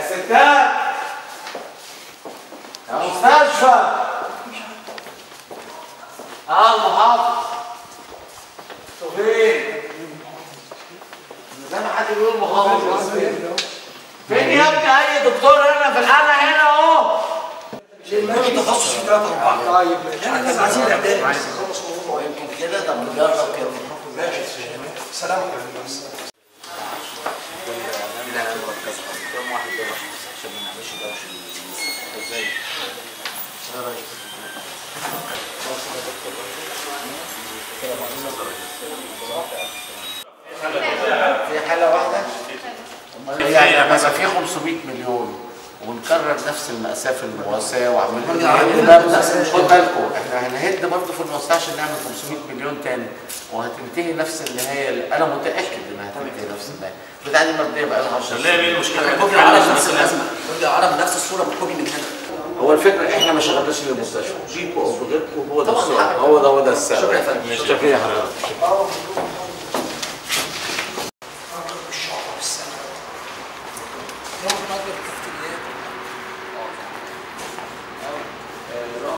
ستات يا مستشفى. المحافظ فين؟ زي ما حد بيقول محافظ فين يا ابني؟ اي دكتور هنا في الحاله هنا اهو. ليه تخصص في 3-4. طيب يعني لازم عايزين اعداد بس نخلص الموضوع يمكن كده. طب نجرب كده. ماشي. سلام عليكم. كده هنركز كام واحد ده عشان ما نعملش دوشه. ازاي؟ يا راجل في حالة واحدة؟ يعني لما يبقى في 500 مليون ونكرر نفس المأساة في المواساة وعمالين خد بالكم احنا هنهد برضه في المواساة عشان نعمل 500 مليون تاني وهتنتهي نفس النهاية. أنا متأكد إنها هتنتهي نفس النهاية. بتاع دي مبدئيا بقى لها 10 سنين. ليه المشكلة؟ برج العرب نفس الازمه، برج العرب نفس الصوره بالكوبي من هنا. هو الفكرة احنا ما شغلناش للمستشفى، بيكوا أو بغيركم هو ده السؤال. هو ده السبب. شكرا يا فندم. شكرا يا حضرتك. الشعر والسنه. يوم الراجل تحت اليد.